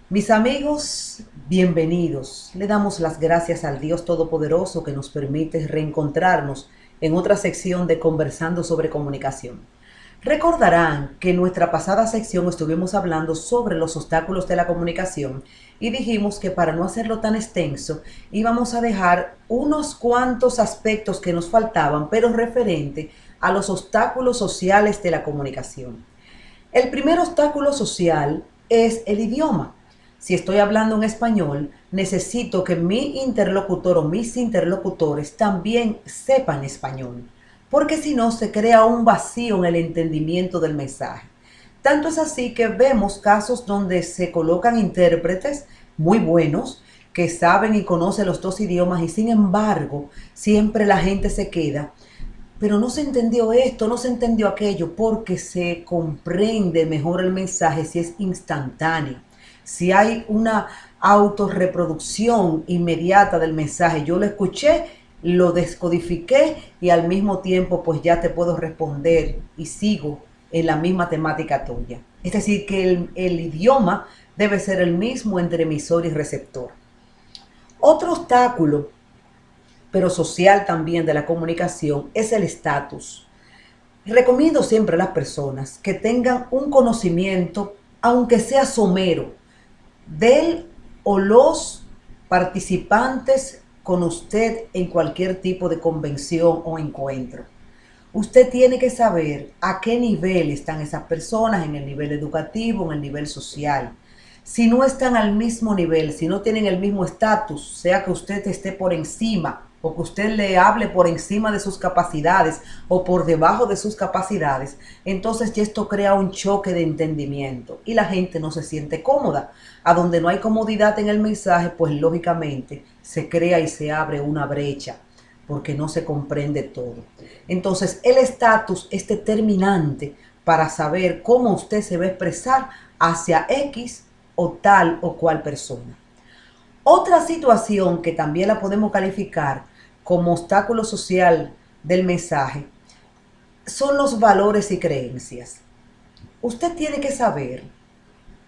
Mis amigos, bienvenidos. Le damos las gracias al Dios Todopoderoso que nos permite reencontrarnos en otra sección de Conversando sobre Comunicación. Recordarán que en nuestra pasada sección estuvimos hablando sobre los obstáculos de la comunicación y dijimos que para no hacerlo tan extenso íbamos a dejar unos cuantos aspectos que nos faltaban, pero referente a los obstáculos sociales de la comunicación. El primer obstáculo social es el idioma. Si estoy hablando en español, necesito que mi interlocutor o mis interlocutores también sepan español, porque si no se crea un vacío en el entendimiento del mensaje. Tanto es así que vemos casos donde se colocan intérpretes muy buenos que saben y conocen los dos idiomas y sin embargo siempre la gente se queda, pero no se entendió esto, no se entendió aquello, porque se comprende mejor el mensaje si es instantáneo. Si hay una autorreproducción inmediata del mensaje, yo lo escuché, lo descodifiqué y al mismo tiempo pues ya te puedo responder y sigo en la misma temática tuya. Es decir, que el idioma debe ser el mismo entre emisor y receptor. Otro obstáculo pero social también de la comunicación es el estatus. Recomiendo siempre a las personas que tengan un conocimiento, aunque sea somero, del o los participantes con usted en cualquier tipo de convención o encuentro. Usted tiene que saber a qué nivel están esas personas, en el nivel educativo, en el nivel social. Si no están al mismo nivel, si no tienen el mismo estatus, sea que usted esté por encima o que usted le hable por encima de sus capacidades o por debajo de sus capacidades, entonces ya esto crea un choque de entendimiento y la gente no se siente cómoda. A donde no hay comodidad en el mensaje, pues lógicamente se crea y se abre una brecha porque no se comprende todo. Entonces, el estatus es determinante para saber cómo usted se va a expresar hacia X o tal o cual persona. Otra situación que también la podemos calificar como obstáculo social del mensaje son los valores y creencias. Usted tiene que saber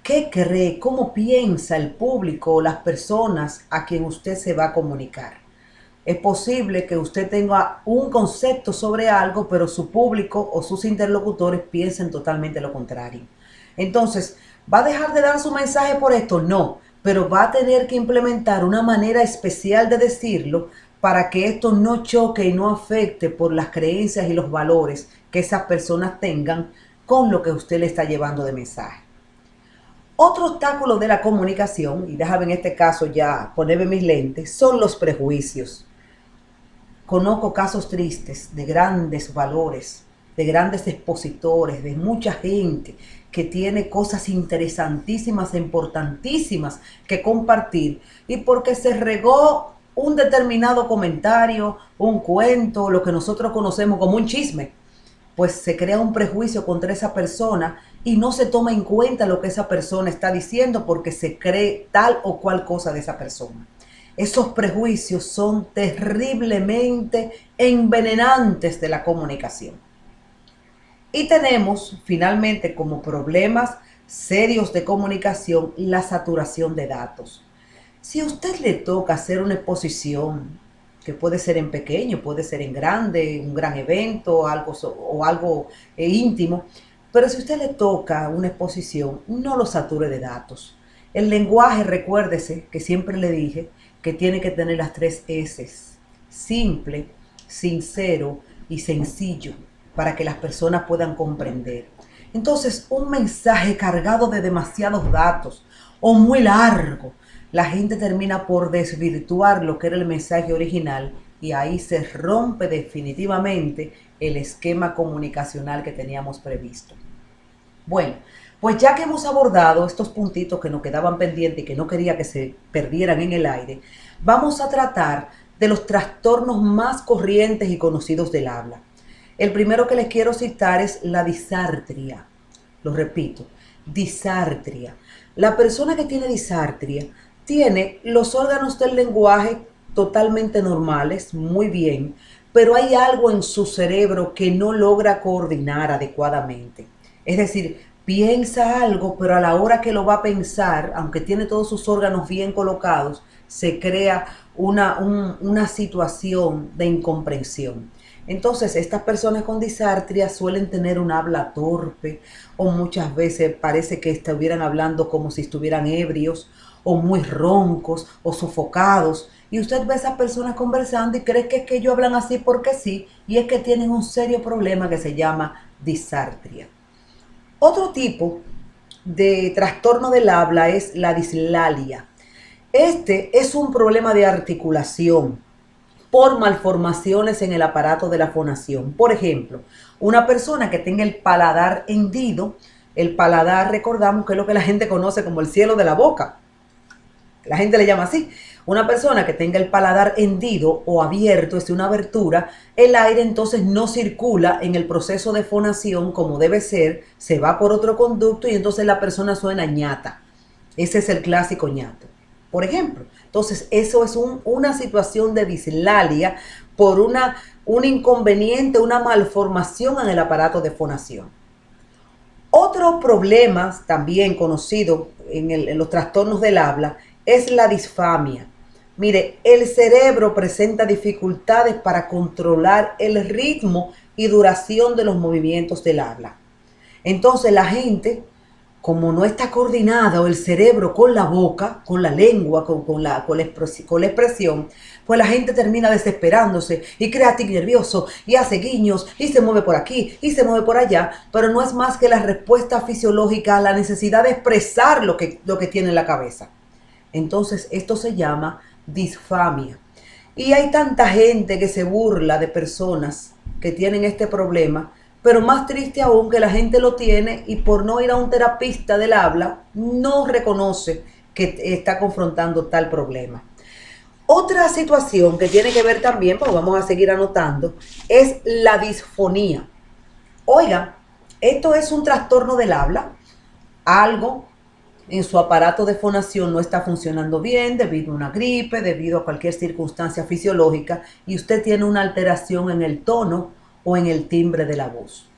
qué cree, cómo piensa el público o las personas a quien usted se va a comunicar. Es posible que usted tenga un concepto sobre algo, pero su público o sus interlocutores piensen totalmente lo contrario. Entonces, ¿va a dejar de dar su mensaje por esto? No, pero va a tener que implementar una manera especial de decirlo para que esto no choque y no afecte por las creencias y los valores que esas personas tengan con lo que usted le está llevando de mensaje. Otro obstáculo de la comunicación, y déjame en este caso ya ponerme mis lentes, son los prejuicios. Conozco casos tristes de grandes valores, de grandes expositores, de mucha gente que tiene cosas interesantísimas e importantísimas que compartir y porque se regó un determinado comentario, un cuento, lo que nosotros conocemos como un chisme, pues se crea un prejuicio contra esa persona y no se toma en cuenta lo que esa persona está diciendo porque se cree tal o cual cosa de esa persona. Esos prejuicios son terriblemente envenenantes de la comunicación. Y tenemos finalmente como problemas serios de comunicación la saturación de datos. Si a usted le toca hacer una exposición, que puede ser en pequeño, puede ser en grande, un gran evento o algo íntimo, pero si a usted le toca una exposición, no lo sature de datos. El lenguaje, recuérdese que siempre le dije que tiene que tener las 3 S: simple, sincero y sencillo, para que las personas puedan comprender. Entonces, un mensaje cargado de demasiados datos o muy largo, la gente termina por desvirtuar lo que era el mensaje original y ahí se rompe definitivamente el esquema comunicacional que teníamos previsto. Bueno, pues ya que hemos abordado estos puntitos que nos quedaban pendientes y que no quería que se perdieran en el aire, vamos a tratar de los trastornos más corrientes y conocidos del habla. El primero que les quiero citar es la disartria. Lo repito, disartria. La persona que tiene disartria tiene los órganos del lenguaje totalmente normales, muy bien, pero hay algo en su cerebro que no logra coordinar adecuadamente. Es decir, piensa algo, pero a la hora que lo va a pensar, aunque tiene todos sus órganos bien colocados, se crea una situación de incomprensión. Entonces, estas personas con disartria suelen tener un habla torpe o muchas veces parece que estuvieran hablando como si estuvieran ebrios o muy roncos o sofocados. Y usted ve a esas personas conversando y cree que es que ellos hablan así porque sí, y es que tienen un serio problema que se llama disartria. Otro tipo de trastorno del habla es la dislalia. Este es un problema de articulación por malformaciones en el aparato de la fonación. Por ejemplo, una persona que tenga el paladar hendido, el paladar recordamos que es lo que la gente conoce como el cielo de la boca. La gente le llama así. Una persona que tenga el paladar hendido o abierto, es una abertura, el aire entonces no circula en el proceso de fonación como debe ser, se va por otro conducto y entonces la persona suena ñata. Ese es el clásico ñato. Por ejemplo, entonces eso es una situación de dislalia por un inconveniente, una malformación en el aparato de fonación. Otro problema también conocido en los trastornos del habla es la disfamia. Mire, el cerebro presenta dificultades para controlar el ritmo y duración de los movimientos del habla. Entonces la gente, como no está coordinado el cerebro con la boca, con la lengua, con la expresión, pues la gente termina desesperándose y crea tic nervioso y hace guiños y se mueve por aquí y se mueve por allá, pero no es más que la respuesta fisiológica a la necesidad de expresar lo que tiene en la cabeza. Entonces esto se llama disfamia. Y hay tanta gente que se burla de personas que tienen este problema, pero más triste aún que la gente lo tiene y por no ir a un terapista del habla no reconoce que está confrontando tal problema. Otra situación que tiene que ver también, pues vamos a seguir anotando, es la disfonía. Oiga, esto es un trastorno del habla, algo en su aparato de fonación no está funcionando bien debido a una gripe, debido a cualquier circunstancia fisiológica y usted tiene una alteración en el tono o en el timbre de la voz.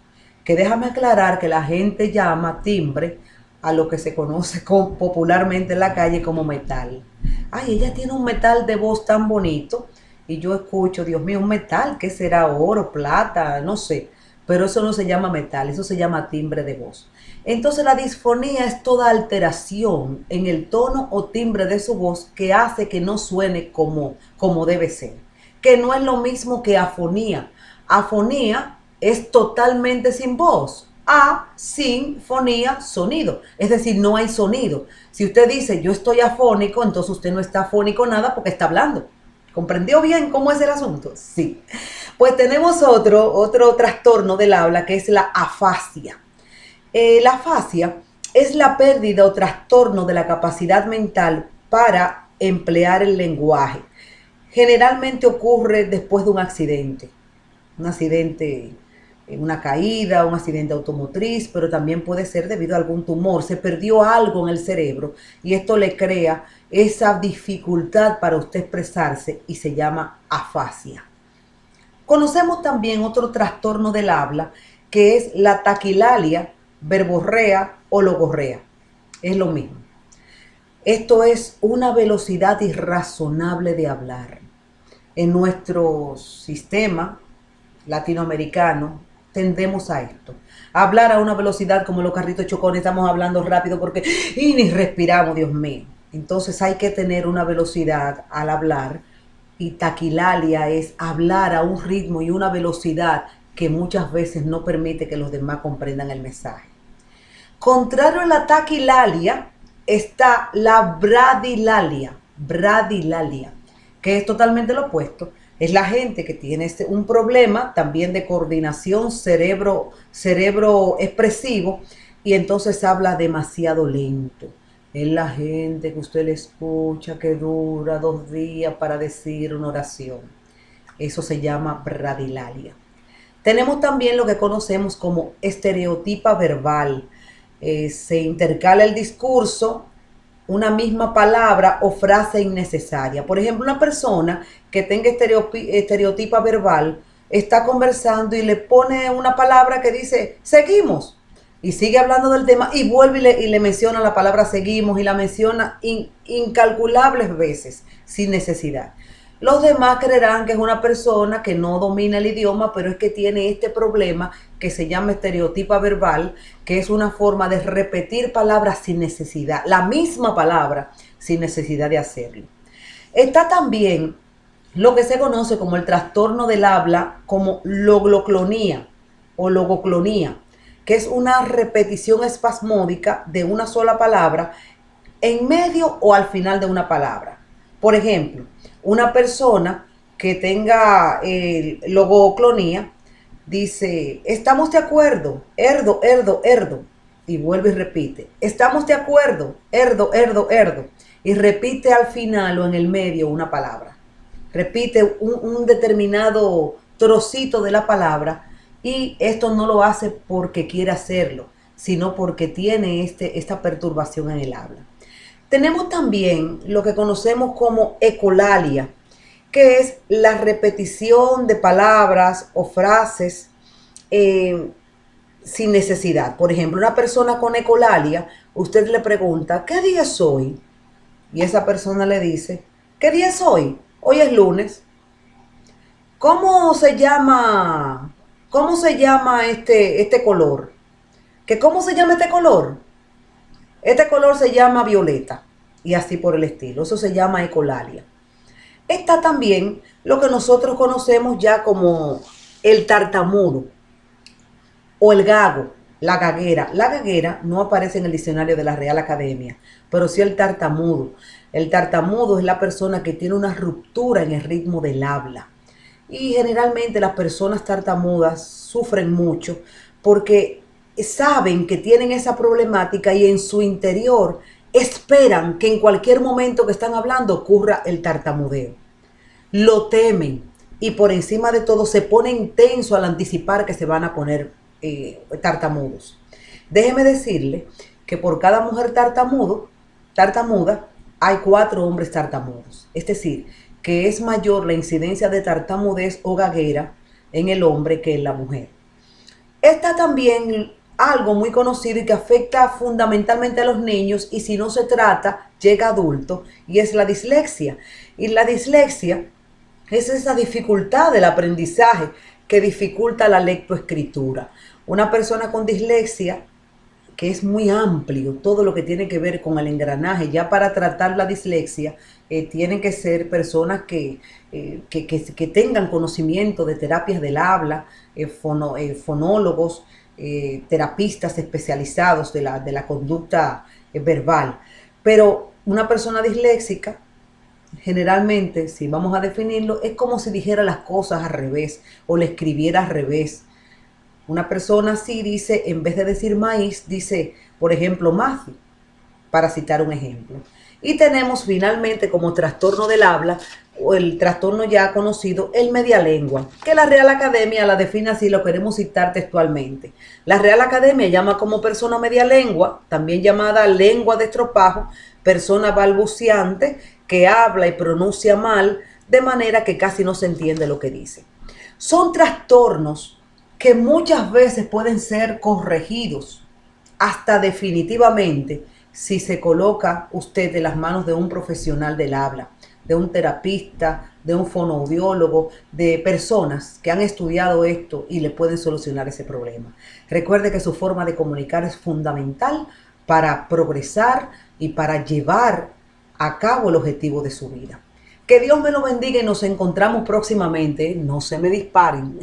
Que déjame aclarar que la gente llama timbre a lo que se conoce popularmente en la calle como metal. Ay, ella tiene un metal de voz tan bonito y yo escucho, Dios mío, un metal, ¿qué será? Oro, plata, no sé. Pero eso no se llama metal, eso se llama timbre de voz. Entonces la disfonía es toda alteración en el tono o timbre de su voz que hace que no suene como debe ser. Que no es lo mismo que afonía. Afonía es totalmente sin voz. Sinfonía, sonido. Es decir, no hay sonido. Si usted dice yo estoy afónico, entonces usted no está afónico nada porque está hablando. ¿Comprendió bien cómo es el asunto? Sí. Pues tenemos otro trastorno del habla que es la afasia. La afasia es la pérdida o trastorno de la capacidad mental para emplear el lenguaje. Generalmente ocurre después de un accidente una caída, un accidente automotriz, pero también puede ser debido a algún tumor. Se perdió algo en el cerebro y esto le crea esa dificultad para usted expresarse y se llama afasia. Conocemos también otro trastorno del habla que es la taquilalia, verborrea o logorrea. Es lo mismo. Esto es una velocidad irrazonable de hablar. En nuestro sistema latinoamericano tendemos a esto. A hablar a una velocidad como los carritos chocones, estamos hablando rápido porque y ni respiramos, Dios mío. Entonces hay que tener una velocidad al hablar y taquilalia es hablar a un ritmo y una velocidad que muchas veces no permite que los demás comprendan el mensaje. Contrario a la taquilalia está la bradilalia, que es totalmente lo opuesto. Es la gente que tiene un problema también de coordinación cerebro expresivo y entonces habla demasiado lento. Es la gente que usted le escucha que dura 2 días para decir una oración. Eso se llama bradilalia. Tenemos también lo que conocemos como estereotipa verbal. Se intercala el discurso, una misma palabra o frase innecesaria. Por ejemplo, una persona que tenga estereotipa verbal está conversando y le pone una palabra que dice seguimos. y sigue hablando del tema y vuelve y le menciona la palabra seguimos y la menciona incalculables veces sin necesidad. Los demás creerán que es una persona que no domina el idioma, pero es que tiene este problema que se llama estereotipa verbal, que es una forma de repetir palabras sin necesidad, la misma palabra sin necesidad de hacerlo. Está también lo que se conoce como el trastorno del habla, como logloclonía o logoclonía, que es una repetición espasmódica de una sola palabra en medio o al final de una palabra. Por ejemplo, una persona que tenga logoclonía dice, estamos de acuerdo, erdo, erdo, erdo, y vuelve y repite, estamos de acuerdo, erdo, erdo, erdo, y repite al final o en el medio una palabra. Repite un determinado trocito de la palabra y esto no lo hace porque quiere hacerlo, sino porque tiene esta perturbación en el habla. Tenemos también lo que conocemos como ecolalia, que es la repetición de palabras o frases sin necesidad. Por ejemplo, una persona con ecolalia, usted le pregunta, ¿qué día es hoy? Y esa persona le dice, ¿qué día es hoy? Hoy es lunes. ¿Cómo se llama? ¿Cómo se llama este color? ¿Cómo se llama este color? Este color se llama violeta y así por el estilo. Eso se llama ecolalia. Está también lo que nosotros conocemos ya como el tartamudo o el gago, la gaguera. La gaguera no aparece en el diccionario de la Real Academia, pero sí el tartamudo. El tartamudo es la persona que tiene una ruptura en el ritmo del habla. Y generalmente las personas tartamudas sufren mucho porque saben que tienen esa problemática y en su interior esperan que en cualquier momento que están hablando ocurra el tartamudeo. Lo temen y por encima de todo se ponen tenso al anticipar que se van a poner tartamudos. Déjeme decirle que por cada mujer tartamuda, hay 4 hombres tartamudos. Es decir, que es mayor la incidencia de tartamudez o gaguera en el hombre que en la mujer. Está también algo muy conocido y que afecta fundamentalmente a los niños y si no se trata, llega a adulto, y es la dislexia. Y la dislexia es esa dificultad del aprendizaje que dificulta la lectoescritura. Una persona con dislexia, que es muy amplio, todo lo que tiene que ver con el engranaje, ya para tratar la dislexia, tienen que ser personas que tengan conocimiento de terapias del habla, fonólogos, terapistas especializados de la conducta verbal. Pero una persona disléxica, generalmente, si vamos a definirlo, es como si dijera las cosas al revés o le escribiera al revés. Una persona así dice, en vez de decir maíz, dice, por ejemplo, mazi, para citar un ejemplo. Y tenemos finalmente como trastorno del habla, o el trastorno ya conocido, el medialengua, que la Real Academia la define así, lo queremos citar textualmente. La Real Academia llama como persona medialengua, también llamada lengua de estropajo, persona balbuciante que habla y pronuncia mal, de manera que casi no se entiende lo que dice. Son trastornos que muchas veces pueden ser corregidos hasta definitivamente si se coloca usted en las manos de un profesional del habla, de un terapista, de un fonoaudiólogo, de personas que han estudiado esto y le pueden solucionar ese problema. Recuerde que su forma de comunicar es fundamental para progresar y para llevar a cabo el objetivo de su vida. Que Dios me lo bendiga y nos encontramos próximamente. No se me disparen.